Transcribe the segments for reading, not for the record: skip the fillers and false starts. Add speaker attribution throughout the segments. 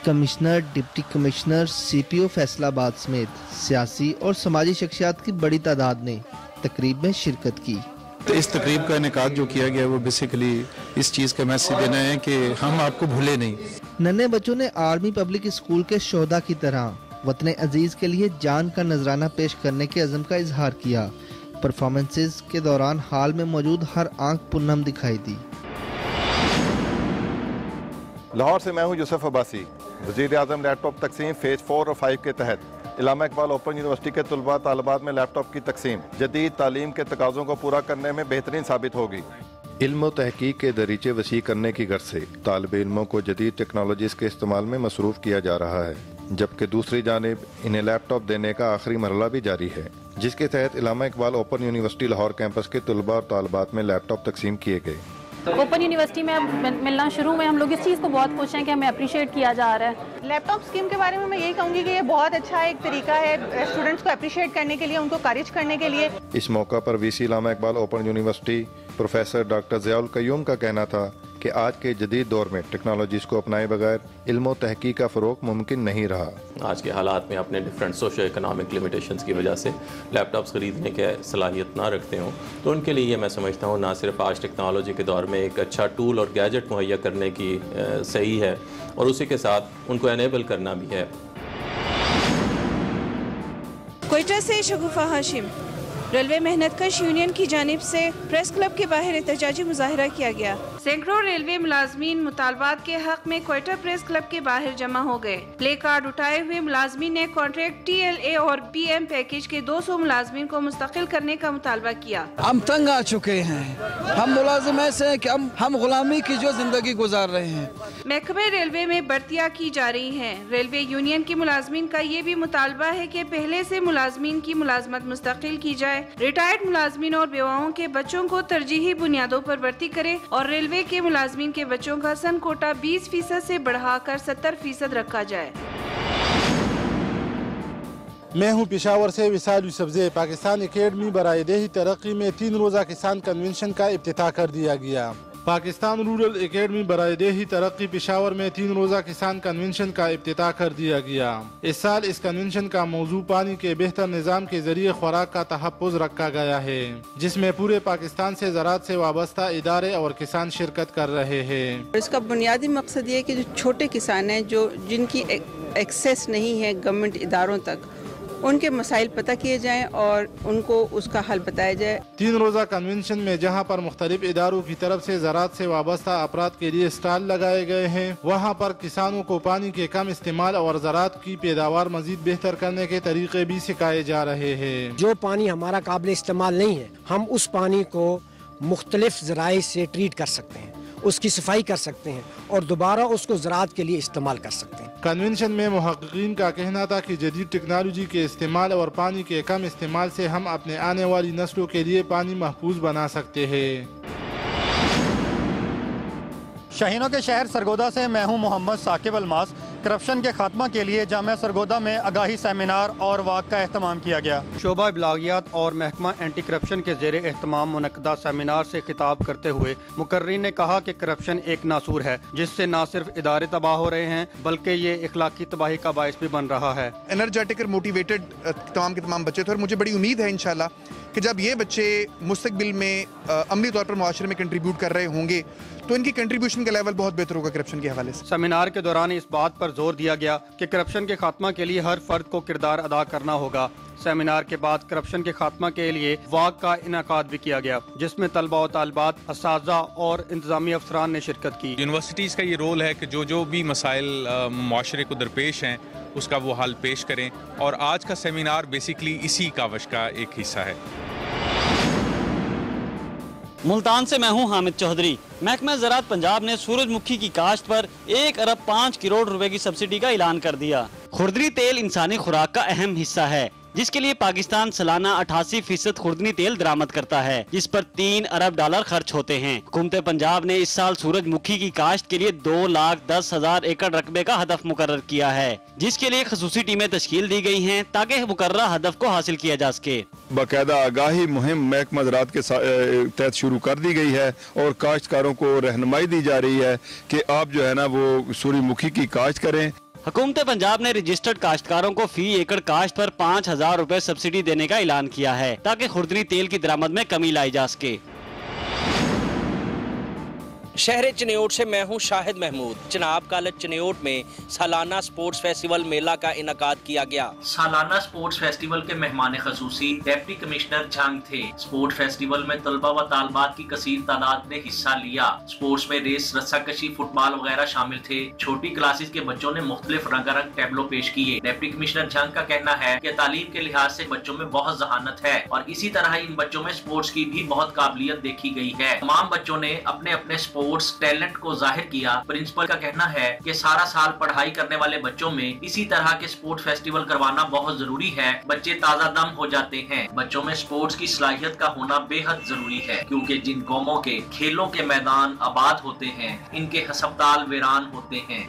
Speaker 1: Commissioner, deputy commissioner, CPO Faisalabad समेत सियासी और समाजी शख्सियात की बड़ी तादाद ने तकरीब में शिरकत की।
Speaker 2: तो इस तकरीब का इनेकाद जो किया गया है वो बेसिकली इस चीज़ का मैसेज देना है कि हम आपको भूले नहीं।
Speaker 1: नन्हे बच्चों ने आर्मी पब्लिक स्कूल के शोहदा की तरह वतन अजीज के लिए जान का नजराना पेश करने के अज़म का इजहार किया। परफॉर्मेंसेज के दौरान हाल में मौजूद हर आंख पुन्नम दिखाई दी।
Speaker 3: लाहौर से मैं हूँ यूसुफ अब्बासी। वज़ीर आज़म लैपटॉप तकसीम फेज़ 4 और 5 के तहत इलामा इकबाल ओपन यूनिवर्सिटी के तलबा तालिबात में लैपटॉप की तकसीम जदीद तालीम के तकाज़ों को पूरा करने में बेहतरीन साबित होगी। इल्म व तहकीक के दरीचे वसी करने की गर्ज से तालिब इल्मों को जदीद टेक्नोलॉजीज़ के इस्तेमाल में मसरूफ़ किया जा रहा है, जबकि दूसरी जानिब इन्हें लैपटॉप देने का आखिरी मरहला भी जारी है, जिसके तहत Allama Iqbal open university Lahore campus के तलबा और तालिबात में लैपटॉप तकसीम किए गए।
Speaker 4: ओपन यूनिवर्सिटी में अब मिलना शुरू में हम लोग इस चीज़ को बहुत खुश हैं कि हमें अप्रिशिएट किया जा रहा है।
Speaker 5: लैपटॉप स्कीम के बारे में मैं यही कहूँगी कि ये बहुत अच्छा एक तरीका है स्टूडेंट्स को अप्रिशिएट करने के लिए, उनको करेज करने के लिए। इस
Speaker 3: मौका पर VC Allama Iqbal open university professor doctor Ziaul Qayyum का कहना था कि आज के जदीद दौर में टेक्नोलॉजीज़ को अपनाए बगैर इल्म व तहकीक का फ़रोग़ मुमकिन नहीं रहा।
Speaker 6: आज के हालात में अपने डिफरेंट सोशो इकोनॉमिक लिमिटेशंस की वजह से लैपटॉप्स ख़रीदने के सलाहियत ना रखते हों, तो उनके लिए मैं समझता हूँ ना सिर्फ आज टेक्नोलॉजी के दौर में एक अच्छा टूल और गैजेट मुहैया करने की सही है, और उसी के साथ उनको एनेबल करना भी है।
Speaker 7: क्वेटा से शगुफा हाशिम। रेलवे मेहनतकश यूनियन की जानिब से प्रेस क्लब के बाहर एहतजाजी मुजाहरा किया गया। सैकड़ों रेलवे मुलाजमीन मुतालबात के हक में क्वेटा प्रेस क्लब के बाहर जमा हो गए। प्ले कार्ड उठाए हुए मुलाजमीन ने कॉन्ट्रैक्ट TLA और PM पैकेज के 200 मुलाजमीन को मुस्तकिल करने का मुतालबा किया।
Speaker 8: हम तंग आ चुके हैं, हम मुलाजिम ऐसे हैं कि हम गुलामी की जो जिंदगी गुजार रहे हैं।
Speaker 7: महकमे रेलवे में भर्तियाँ की जा रही हैं। रेलवे यूनियन की मुलाजमीन का ये भी मुतालबा है कि पहले से मुलाजमीन की मुलाजमत मुस्तकिल की जाए। रिटायर्ड मुलाजमीन और बेवाओं के बच्चों को तरजीही बुनियादों पर भर्ती करे और रेलवे के मुलाजमीन के बच्चों का सन कोटा 20% से बढ़ाकर 70% रखा जाए।
Speaker 9: मैं हूं पेशावर से विसाल यूसुफज़ई। पाकिस्तान एकेडमी बराए देही तरक्की में 3 रोज़ा किसान कन्वेंशन का इफ्तिताह कर दिया गया। पाकिस्तान रूरल एकेडमी बराए देही तरक्की पेशावर में 3 रोज़ा किसान कन्वेंशन का इफ्तिताह कर दिया गया। इस साल इस कन्वेंशन का मौजू पानी के बेहतर निज़ाम के जरिए खुराक का तहफ़्फ़ुज़ रखा गया है, जिसमें पूरे पाकिस्तान से ज़राअत से वाबस्ता इदारे और किसान शिरकत कर रहे हैं।
Speaker 10: इसका बुनियादी मकसद ये है कि जो छोटे किसान हैं, जिनकी एक्सेस नहीं है गवर्नमेंट इदारों तक, उनके मसाइल पता किए जाएं और उनको उसका हल बताया जाए।
Speaker 9: 3 रोज़ा कन्वेंशन में जहां पर मुख्तलिफ इदारों की तरफ से ज़राअत से वाबस्ता अफराद के लिए स्टॉल लगाए गए हैं, वहां पर किसानों को पानी के कम इस्तेमाल और ज़राअत की पैदावार मजीद बेहतर करने के तरीके भी सिखाए जा रहे हैं।
Speaker 11: जो पानी हमारा काबिल इस्तेमाल नहीं है, हम उस पानी को मुख्तलिफ ज़राए से ट्रीट कर सकते हैं, उसकी सफाई कर सकते हैं और दोबारा उसको ज़राअत के लिए इस्तेमाल कर सकते हैं।
Speaker 9: कन्वेंशन में मुहक्किकीन का कहना था कि जदीद टेक्नोलॉजी के इस्तेमाल और पानी के कम इस्तेमाल से हम अपने आने वाली नस्लों के लिए पानी महफूज बना सकते हैं।
Speaker 12: शाहीनों के शहर सरगोदा से मैं हूं मोहम्मद साकिब अलमास। करप्शन के खात्मा के लिए जामिया सरगोदा में आगाही सेमिनार और वाक का एहतमाम किया गया। शोबा इब्लागियात और महकमा एंटी करप्शन के ज़ेरे एहतमाम मुनक्कदा सेमिनार से खिताब करते हुए मुकर्रीन ने कहा कि करप्शन एक नासूर है, जिससे न सिर्फ इदारे तबाह हो रहे हैं बल्कि ये इखलाकी तबाही का बायस भी बन रहा है।
Speaker 13: एनर्जेटिक और मोटिवेटेड तमाम के तमाम बच्चे थे और मुझे बड़ी उम्मीद है इंशाल्लाह कि जब ये बच्चे मुस्तकबिल में अमली तौर पर मुआशरे में कंट्रीब्यूट कर रहे होंगे तो इनकी कंट्रीब्यूशन का लेवल बहुत बेहतर होगा करप्शन के हवाले से।
Speaker 12: सेमिनार के दौरान इस बात पर जोर दिया गया कि करप्शन के खात्मा के लिए हर फर्द को किरदार अदा करना होगा। सेमिनार के बाद करप्शन के खात्मा के लिए वाक का इनाकाद भी किया गया, जिसमें तलबा और तालिबात, असातिज़ा और इंतजामी अफसरान ने शिरकत की।
Speaker 14: यूनिवर्सिटीज़ का ये रोल है कि जो भी मसाइल माशरे को दरपेश हैं उसका वो हल पेश करें, और आज का सेमिनार बेसिकली इसी कावश का एक हिस्सा है।
Speaker 15: मुल्तान से मैं हूं हामिद चौधरी। महकमा ज़राअत पंजाब ने सूरजमुखी की काश्त पर 1 अरब 5 करोड़ रुपए की सब्सिडी का ऐलान कर दिया। खुर्दनी तेल इंसानी खुराक का अहम हिस्सा है, जिसके लिए पाकिस्तान सालाना 88% खुर्दनी तेल दरामद करता है, जिस पर 3 अरब डॉलर खर्च होते हैं। हुकूमत पंजाब ने इस साल सूरजमुखी की काश्त के लिए 2,10,000 एकड़ रकबे का हदफ मुकर्रर किया है, जिसके लिए खसूसी टीमें तश्कील दी गई हैं ताकि मुकर्ररा हदफ को हासिल किया जा सके।
Speaker 2: बाकायदा आगाही मुहिम महकमा ज़राअत के तहत शुरू कर दी गई है और काश्तकारों को रहनुमाई दी जा रही है कि आप जो है ना वो सूरजमुखी की काश्त करें।
Speaker 15: हुकूमत पंजाब ने रजिस्टर्ड काश्तकारों को फी एकड़ काश्त पर 5,000 रुपए सब्सिडी देने का ऐलान किया है ताकि खुर्दरी तेल की दरामद में कमी लाई जा सके।
Speaker 16: शहर चनियोट से मैं हूँ शाहिद महमूद। चनाब कॉलेज चनियोट में सालाना स्पोर्ट्स फेस्टिवल मेला का इनकाद किया गया। सालाना स्पोर्ट्स फेस्टिवल के मेहमान खसूसी डिप्टी कमिश्नर झंग थे। स्पोर्ट्स फेस्टिवल में तलबा व तालबात की कसीर तादाद ने हिस्सा लिया। स्पोर्ट्स में रेस, रस्साकशी, फुटबॉल वगैरह शामिल थे। छोटी क्लासेस के बच्चों ने मुख्तलिफ रंगारंग टैबलो पेश किए। डिप्टी कमिश्नर झंग का कहना है कि तालीम के लिहाज से बच्चों में बहुत जहानत है और इसी तरह इन बच्चों में स्पोर्ट्स की भी बहुत काबिलियत देखी गई है। तमाम बच्चों ने अपने अपने स्पोर्ट्स टैलेंट को जाहिर किया। प्रिंसिपल का कहना है कि सारा साल पढ़ाई करने वाले बच्चों में इसी तरह के स्पोर्ट्स फेस्टिवल करवाना बहुत जरूरी है। बच्चे ताजा दम हो जाते हैं। बच्चों में स्पोर्ट्स की सलाहियत का होना बेहद जरूरी है क्योंकि जिन कौमों के खेलों के मैदान आबाद होते हैं, इनके अस्पताल वीरान होते हैं।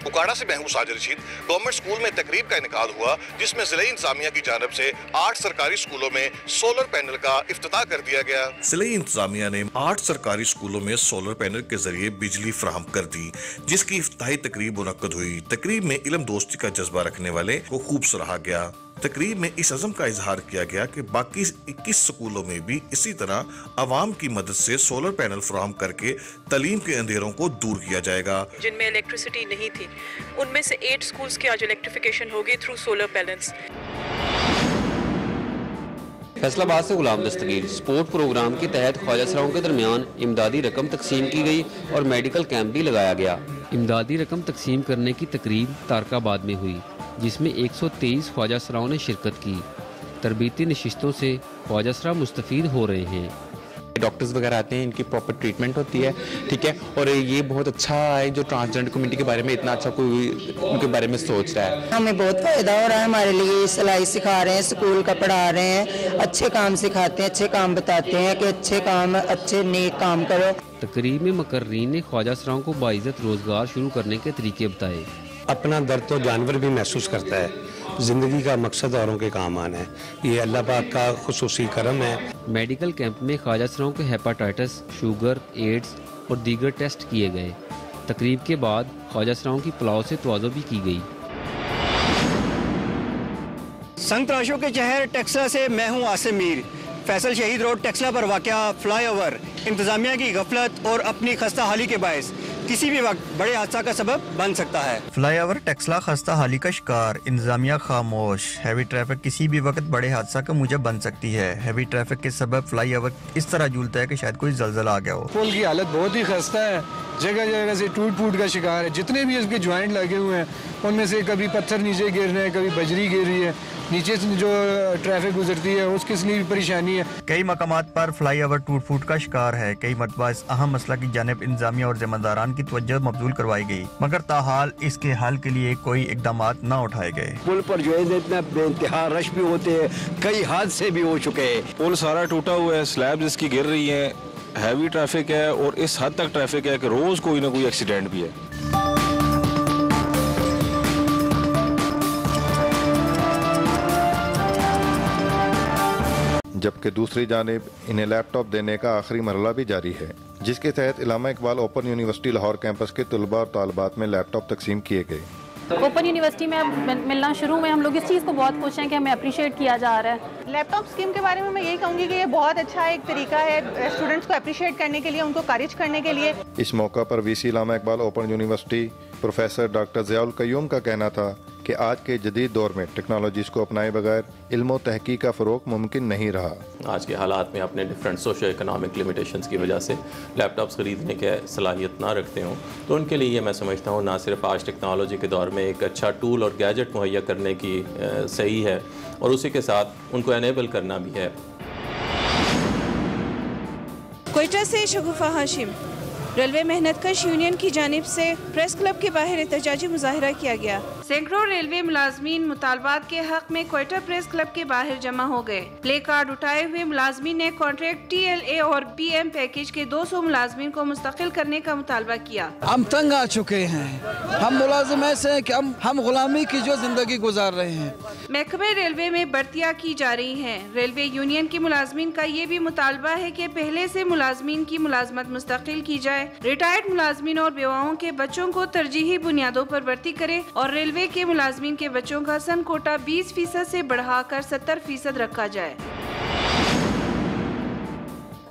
Speaker 17: उकाड़ा से महमूद साजिद रशीद। गवर्नमेंट स्कूल में तकरीब का इनेकाद हुआ जिसमें जिले इंतजामिया की जानिब से 8 सरकारी स्कूलों में सोलर पैनल का इफ्तिताह कर दिया गया। जिले इंतजामिया ने 8 सरकारी स्कूलों में सोलर पैनल के जरिए बिजली फराहम कर दी, जिसकी इफ्तिताही तकरीब मुनक्कद हुई। तकरीब में इल्म दोस्ती का जज्बा रखने वाले को खूब सराहा गया। तकरीब में इस अज़म का इजहार किया गया कि बाकी 21 स्कूलों में भी इसी तरह आवाम की मदद से सोलर पैनल फराहम करके तालीम के अंधेरों को दूर किया जाएगा।
Speaker 18: जिनमें इलेक्ट्रिसिटी नहीं थी उनमें से 8 स्कूल्स की आज इलेक्ट्रिफिकेशन होगी थ्रू सोलर पैनल्स।
Speaker 19: फैसलाबाद से गुलाम दस्तगीर। स्पोर्ट प्रोग्राम के तहत ख्वाजा सराओं के दरमियान इमदादी रकम तकसीम की गई और मेडिकल कैंप भी लगाया गया। इमदादी रकम तकसीम करने की तकरीब तारकाबाद में हुई जिसमें 123 ख्वाजा सराओं ने शिरकत की। तरबीती नशिस्तों से ख्वाजा सरा मुस्तफीद हो रहे हैं।
Speaker 20: डॉक्टर्स वगैरह आते हैं, इनकी प्रॉपर ट्रीटमेंट होती है, ठीक है। और ये बहुत अच्छा है जो ट्रांसजेंडर कम्युनिटी के बारे में इतना अच्छा कोई उनके बारे में सोच रहा है।
Speaker 21: हमें बहुत फ़ायदा हो रहा है। हमारे लिए सिलाई सिखा रहे हैं, स्कूल का पढ़ा रहे हैं, अच्छे काम सिखाते हैं, अच्छे काम बताते हैं कि अच्छे काम, अच्छे नेक काम करो।
Speaker 19: तकरीब में मुकर्रीन ने ख्वाजा सराओं को बाइज़्ज़त रोज़गार शुरू करने के तरीके बताए।
Speaker 22: अपना दर्द तो जानवर भी महसूस करता है। ज़िंदगी का मकसद औरों के काम आना है, ये अल्लाह पाक का खुसूसी करम है।
Speaker 19: मेडिकल कैंप में ख्वाजा सराओं के हेपाटाइटिस, शुगर, एड्स और दीगर टेस्ट किए गए। तकरीब के बाद ख्वाजा सराओं की पुलाव से तवाज़ो भी की गई।
Speaker 23: संतराशों के शहर टेक्सला से मैं हूँ आसिम मीर। फैसल शहीद रोड टेक्सला पर वाक़या फ्लाईओवर इंतजामिया की गफलत और अपनी खस्ता हाली के बायस किसी भी वक्त बड़े हादसा का सबब बन सकता है।
Speaker 24: फ्लाईओवर टेक्सला खस्ता हाली का शिकार, इंतजामिया खामोश। हैवी ट्रैफिक किसी भी वक्त बड़े हादसा का मूजब बन सकती है। हैवी ट्रैफिक के सबब फ्लाईओवर इस तरह झूलता है कि शायद कोई जलजला आ गया हो।
Speaker 25: पुल की हालत बहुत ही खस्ता है, जगह जगह से टूट फूट का शिकार है। जितने भी इसके ज्वाइंट लगे हुए हैं उनमें से कभी पत्थर नीचे गिर रहे हैं, कभी बजरी गिर रही है, नीचे से जो ट्रैफिक गुजरती है उसके लिए भी परेशानी है।
Speaker 24: कई मकामात पर फ्लाईओवर टूट फूट का शिकार है। कई मरतबा इस अहम मसला की जानिब इंतजामिया और जिम्मेदारान की तवज्जो मबजूल करवाई गई, मगर ताहाल इसके हल के लिए कोई इकदाम न उठाए गए।
Speaker 26: पुल पर जो है इतना बेइंतहा रश भी होते हैं, कई हादसे भी हो चुके हैं।
Speaker 27: पुल सारा टूटा हुआ है, स्लैब जिसकी गिर रही है, हैवी ट्रैफिक है और इस हद तक ट्रैफिक है कि रोज कोई ना कोई एक्सीडेंट भी है।
Speaker 3: जबकि दूसरी जानिब इन्हें लैपटॉप देने का आखिरी मरहला भी जारी है, जिसके तहत Allama Iqbal open university Lahore campus के तलबा और तालबात में लैपटॉप तकसीम किए गए।
Speaker 4: ओपन यूनिवर्सिटी में अब मिलना शुरू में हम लोग इस चीज़ को बहुत खुश हैं कि हमें अप्रिशिएट किया जा रहा है।
Speaker 5: लैपटॉप स्कीम के बारे में मैं यही कहूँगी कि ये बहुत अच्छा एक तरीका है स्टूडेंट्स को अप्रिशिएट करने के लिए, उनको कारिज करने के लिए।
Speaker 3: इस मौका पर VC Allama Iqbal open university professor doctor Ziaul Qayyum का कहना था कि आज के जदीद दौर में टेक्नोलॉजीज़ को अपनाए बगैर इल्म और तहकीक का फ़रोग मुमकिन नहीं रहा।
Speaker 6: आज के हालात में अपने डिफरेंट सोशो इकोनॉमिक लिमिटेशंस की वजह से लैपटॉप्स ख़रीदने के सलाहियत ना रखते हों, तो उनके लिए ये मैं समझता हूँ ना सिर्फ आज टेक्नोलॉजी के दौर में एक अच्छा टूल और गैजेट मुहैया करने की सही है और उसी के साथ उनको एनेबल करना भी है।
Speaker 7: क्वेटा से शगुफा हाशिम। रेलवे मेहनतकश यूनियन की जानिब से प्रेस क्लब के बाहर एहतजाजी मुजाहिरा किया गया। सैकड़ों रेलवे मुलाजमीन मुतालबात के हक में क्वेटा प्रेस क्लब के बाहर जमा हो गए। प्ले कार्ड उठाए हुए मुलाजमीन ने कॉन्ट्रैक्ट TLA और PM पैकेज के 200 मुलाजमीन को मुस्तकिल करने का मुतालबा किया।
Speaker 8: हम तंग आ चुके हैं, हम मुलाजिम ऐसे हैं कि हम गुलामी की जो जिंदगी गुजार रहे हैं।
Speaker 7: महकमे रेलवे में भर्तियाँ की जा रही हैं। रेलवे यूनियन की मुलाजमीन का ये भी मुतालबा है कि पहले से मुलाजमीन की मुलाजमत मुस्तकिल की जाए जाए, रिटायर्ड मुलाजमीन और बेवाओं के बच्चों को तरजीही बुनियादों पर भर्ती करे और रेलवे के मुलाजमीन के बच्चों का सन कोटा 20% से बढ़ाकर 70% रखा जाए।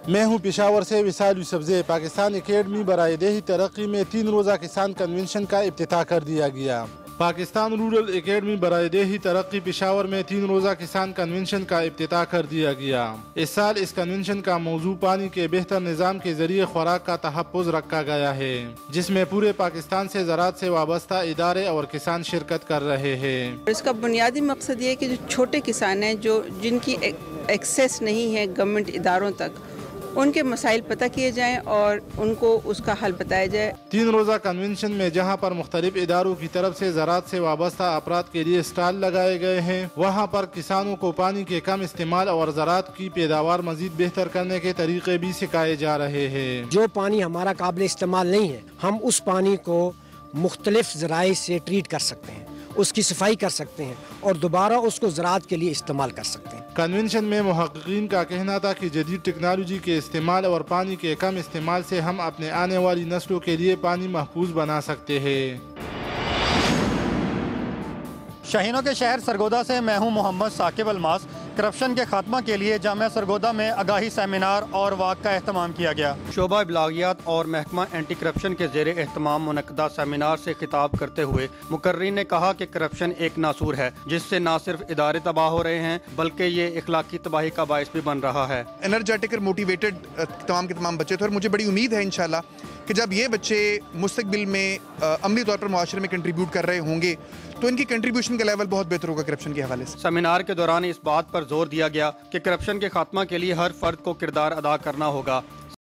Speaker 1: मैं हूँ पेशावर से विशाल यूसुफज़ई। पाकिस्तान एकेडमी बराए देही तरक्की में 3 रोज़ा किसान कन्वेंशन का इफ्तिताह कर दिया गया। पाकिस्तान रूरल एकेडमी बराए देही तरक्की पेशावर में 3 रोज़ा किसान कन्वेंशन का इफ्तिताह कर दिया गया। इस साल इस कन्वेंशन का मौजू पानी के बेहतर निज़ाम के जरिए खुराक का तहफ़्फ़ुज़ रखा गया है, जिसमें पूरे पाकिस्तान से ज़राअत से वाबस्ता इदारे और किसान शिरकत कर रहे हैं।
Speaker 9: इसका बुनियादी मकसद ये है कि जो छोटे किसान हैं, जिनकी एक्सेस नहीं है गवर्नमेंट इदारों तक, उनके मसाइल पता किए जाएं और उनको उसका हल बताया जाए।
Speaker 1: 3 रोज़ा कन्वेंशन में जहां पर मुख्तलिफ इदारों की तरफ से ज़राअत से वाबस्ता अफराद के लिए स्टॉल लगाए गए हैं, वहां पर किसानों को पानी के कम इस्तेमाल और ज़राअत की पैदावार मजीद बेहतर करने के तरीके भी सिखाए जा रहे हैं।
Speaker 10: जो पानी हमारा काबिल इस्तेमाल नहीं है, हम उस पानी को मुख्तलिफ ज़राए से ट्रीट कर सकते हैं, उसकी सफाई कर सकते हैं और दोबारा उसको ज़राअत के लिए इस्तेमाल कर सकते हैं।
Speaker 1: कन्वेंशन में मुहक्किकीन का कहना था कि जदीद टेक्नोलॉजी के इस्तेमाल और पानी के कम इस्तेमाल से हम अपने आने वाली नस्लों के लिए पानी महफूज बना सकते हैं।
Speaker 24: शाहीनों के शहर सरगोदा से मैं हूं मोहम्मद साकिब अलमास। करप्शन के खात्मा के लिए जामिया सरगोदा में आगाही सेमिनार और वाक का एहतमाम किया गया। शोबा इब्लागियात और महकमा एंटी करप्शन के ज़ेरे एहतमाम मुनक़दा सेमिनार से खिताब करते हुए मुकर्रिर ने कहा कि करप्शन एक नासूर है, जिससे न सिर्फ इदारे तबाह हो रहे हैं बल्कि ये इखलाकी तबाही का बायस भी बन रहा है।
Speaker 11: एनर्जेटिक और मोटिवेटेड तमाम के तमाम बच्चे थे और मुझे बड़ी उम्मीद है इंशाल्लाह कि जब ये बच्चे मुस्तकबिल में अमली तौर पर मुआशरे में कंट्रीब्यूट कर रहे होंगे तो इनकी कंट्रीब्यूशन का लेवल बहुत बेहतर होगा करप्शन के हवाले से।
Speaker 24: सेमिनार के दौरान इस बात पर जोर दिया गया कि करप्शन के खात्मा के लिए हर फर्द को किरदार अदा करना होगा